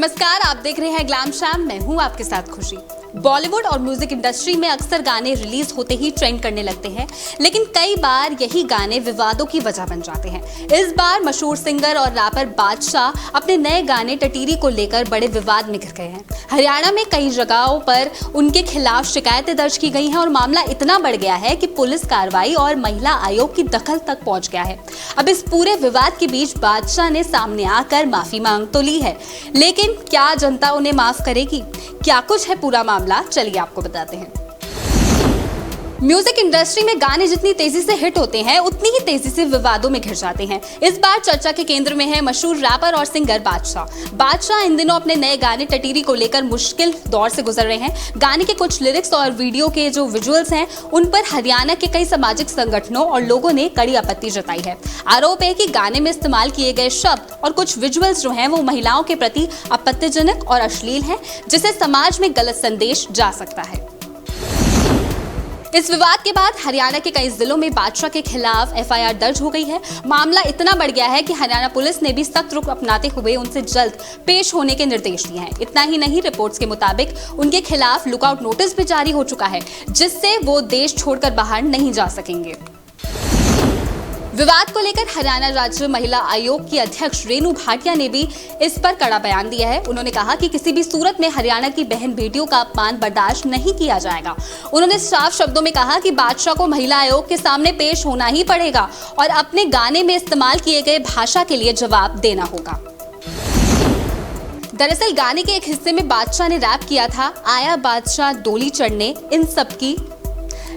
नमस्कार, आप देख रहे हैं ग्लैम शैम। मैं हूं आपके साथ खुशी। बॉलीवुड और म्यूजिक इंडस्ट्री में अक्सर गाने रिलीज होते ही ट्रेंड करने लगते हैं, लेकिन कई बार यही गाने विवादों की वजह बन जाते हैं। इस बार मशहूर सिंगर और रैपर बादशाह अपने नए गाने टटीरी को लेकर बड़े विवाद में घिर गए हैं। हरियाणा में कई जगहों पर उनके खिलाफ शिकायतें दर्ज की गई हैं और मामला इतना बढ़ गया है कि पुलिस कार्रवाई और महिला आयोग की दखल तक पहुंच गया है। अब इस पूरे विवाद के बीच बादशाह ने सामने आकर माफी मांग तो ली है, लेकिन क्या जनता उन्हें माफ करेगी? क्या कुछ है पूरा मामला, चलिए आपको बताते हैं। म्यूजिक इंडस्ट्री में गाने जितनी तेजी से हिट होते हैं, उतनी ही तेजी से विवादों में घिर जाते हैं। इस बार चर्चा के केंद्र में है मशहूर रैपर और सिंगर बादशाह इन दिनों अपने नए गाने टटीरी को लेकर मुश्किल दौर से गुजर रहे हैं। गाने के कुछ लिरिक्स और वीडियो के जो विजुअल्स हैं, उन पर हरियाणा के कई सामाजिक संगठनों और लोगों ने कड़ी आपत्ति जताई है। आरोप है कि गाने में इस्तेमाल किए गए शब्द और कुछ विजुअल्स जो हैं वो महिलाओं के प्रति आपत्तिजनक और अश्लील हैं, जिससे समाज में गलत संदेश जा सकता है। इस विवाद के बाद हरियाणा के कई जिलों में बादशाह के खिलाफ एफआईआर दर्ज हो गई है। मामला इतना बढ़ गया है कि हरियाणा पुलिस ने भी सख्त रुख अपनाते हुए उनसे जल्द पेश होने के निर्देश दिए हैं। इतना ही नहीं, रिपोर्ट्स के मुताबिक उनके खिलाफ लुकआउट नोटिस भी जारी हो चुका है, जिससे वो देश छोड़कर बाहर नहीं जा सकेंगे। विवाद को लेकर हरियाणा राज्य महिला आयोग की अध्यक्ष रेणु भाटिया ने भी इस पर कड़ा बयान दिया है। उन्होंने कहा कि किसी भी सूरत में हरियाणा की बहन बेटियों का अपमान बर्दाश्त नहीं किया जाएगा। उन्होंने साफ शब्दों में कहा कि बादशाह को महिला आयोग के सामने पेश होना ही पड़ेगा और अपने गाने में इस्तेमाल किए गए भाषा के लिए जवाब देना होगा। दरअसल गाने के एक हिस्से में बादशाह ने रैप किया था, आया बादशाह डोली चढ़ने इन सब की,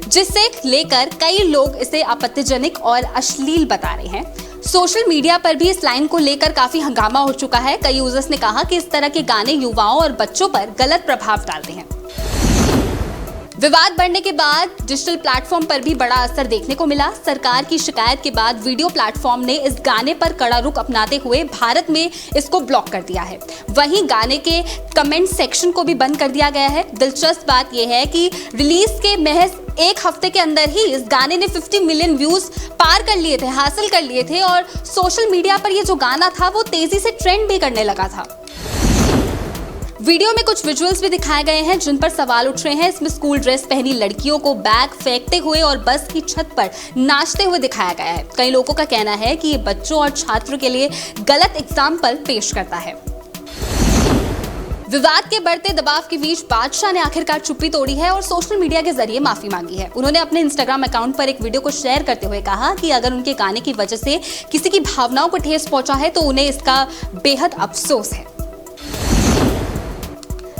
जिससे लेकर कई लोग इसे आपत्तिजनक और अश्लील बता रहे हैं। सोशल मीडिया पर भी इस लाइन को लेकर काफी हंगामा हो चुका है। कई यूजर्स ने कहा कि इस तरह के गाने युवाओं और बच्चों पर गलत प्रभाव डालते हैं। विवाद बढ़ने के बाद डिजिटल प्लेटफॉर्म पर भी बड़ा असर देखने को मिला। सरकार की शिकायत के बाद वीडियो प्लेटफॉर्म ने इस गाने पर कड़ा रुख अपनाते हुए भारत में इसको ब्लॉक कर दिया है। वहीं गाने के कमेंट सेक्शन को भी बंद कर दिया गया है। दिलचस्प बात यह है कि रिलीज के महज एक हफ्ते के अंदर ही इस गाने ने 50 मिलियन व्यूज हासिल कर लिए थे और सोशल मीडिया पर ये जो गाना था वो तेजी से ट्रेंड भी करने लगा था। वीडियो में कुछ विजुअल्स भी दिखाए गए हैं जिन पर सवाल उठ रहे हैं। इसमें स्कूल ड्रेस पहनी लड़कियों को बैग फेंकते हुए और बस की छत पर नाचते हुए दिखाया गया है। कई लोगों का कहना है कि ये बच्चों और छात्रों के लिए गलत एग्जाम्पल पेश करता है। विवाद के बढ़ते दबाव के बीच बादशाह ने आखिरकार चुप्पी तोड़ी है और सोशल मीडिया के जरिए माफी मांगी है। उन्होंने अपने इंस्टाग्राम अकाउंट पर एक वीडियो को शेयर करते हुए कहा कि अगर उनके गाने की वजह से किसी की भावनाओं को ठेस पहुंचा है तो उन्हें इसका बेहद अफसोस है।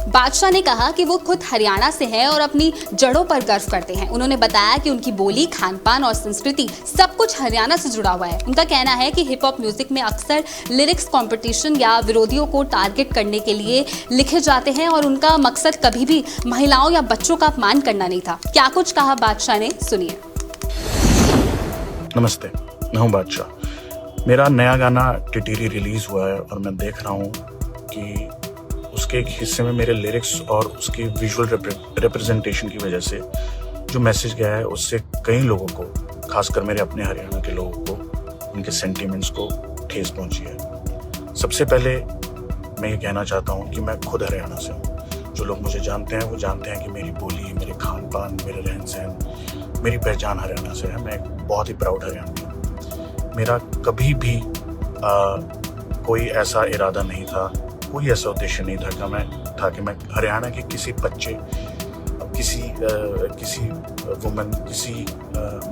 बादशाह ने कहा कि वो खुद हरियाणा से हैं और अपनी जड़ों पर गर्व करते हैं। उन्होंने बताया कि उनकी बोली, खान-पान और संस्कृति सब कुछ हरियाणा से जुड़ा हुआ है। उनका कहना है कि हिप हॉप म्यूजिक में अक्सर लिरिक्स कंपटीशन या विरोधियों को टारगेट करने के लिए लिखे जाते हैं और उनका मकसद कभी भी महिलाओं या बच्चों का अपमान करना नहीं था। क्या कुछ कहा बादशाह ने, सुनिए। नमस्ते, मैं हूँ बादशाह। मेरा नया गाना टिटीरी रिलीज हुआ है और मैं देख रहा हूँ कि उसके एक हिस्से में मेरे लिरिक्स और उसकी विजुअल रिप्रेजेंटेशन की वजह से जो मैसेज गया है उससे कई लोगों को, खासकर मेरे अपने हरियाणा के लोगों को, उनके सेंटिमेंट्स को ठेस पहुंची है। सबसे पहले मैं ये कहना चाहता हूँ कि मैं खुद हरियाणा से हूँ। जो लोग मुझे जानते हैं वो जानते हैं कि मेरी बोली, मेरे खान पान, मेरे रहन सहन, मेरी पहचान हरियाणा से है। मैं एक बहुत ही प्राउड हरियाणवी हूँ। मेरा कभी भी कोई ऐसा इरादा नहीं था, कोई ऐसा उद्देश्य नहीं था कि मैं हरियाणा के किसी बच्चे, किसी वुमन, किसी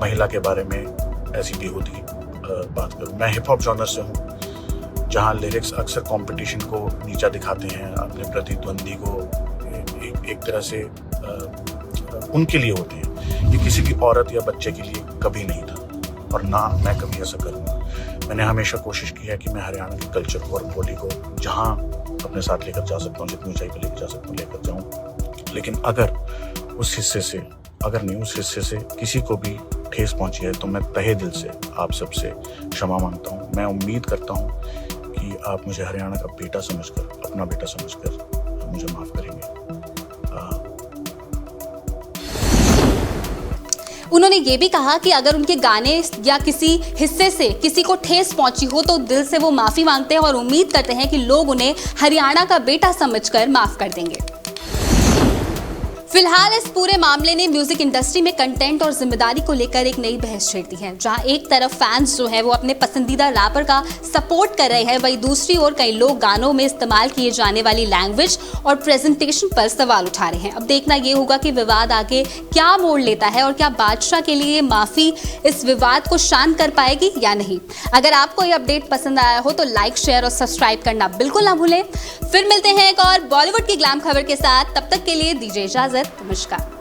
महिला के बारे में ऐसी बेहूदी बात करूं। मैं हिप हॉप जॉनर से हूं, जहां लिरिक्स अक्सर कंपटीशन को नीचा दिखाते हैं, अपने प्रतिद्वंदी को एक तरह से उनके लिए होते हैं। ये किसी भी औरत या बच्चे के लिए कभी नहीं था और ना मैं कभी ऐसा करूँगा। मैंने हमेशा कोशिश की है कि मैं हरियाणा के कल्चर को और बोली को जहाँ अपने साथ लेकर जा सकता हूँ, जितनी ऊंचाई पर लेकर जा सकता हूँ लेकर जाऊँ। लेकिन अगर उस हिस्से से किसी को भी ठेस पहुंची है तो मैं तहे दिल से आप सबसे क्षमा मांगता हूँ। मैं उम्मीद करता हूँ कि आप मुझे हरियाणा का बेटा समझकर, अपना बेटा समझकर मुझे माफ करेंगे। उन्होंने ये भी कहा कि अगर उनके गाने या किसी हिस्से से किसी को ठेस पहुंची हो तो दिल से वो माफी मांगते हैं और उम्मीद करते हैं कि लोग उन्हें हरियाणा का बेटा समझकर माफ कर देंगे। फिलहाल इस पूरे मामले ने म्यूजिक इंडस्ट्री में कंटेंट और जिम्मेदारी को लेकर एक नई बहस छेड़ दी है, जहां एक तरफ फैंस जो है वो अपने पसंदीदा रैपर का सपोर्ट कर रहे हैं, वहीं दूसरी ओर कई लोग गानों में इस्तेमाल किए जाने वाली लैंग्वेज और प्रेजेंटेशन पर सवाल उठा रहे हैं। अब देखना ये होगा कि विवाद आगे क्या मोड़ लेता है और क्या बादशाह के लिए माफी इस विवाद को शांत कर पाएगी या नहीं। अगर आपको ये अपडेट पसंद आया हो तो लाइक, शेयर और सब्सक्राइब करना बिल्कुल ना भूलें। फिर मिलते हैं एक और बॉलीवुड की ग्लैम खबर के साथ, तब तक के लिए दीजिए इजाजत। नमस्कार।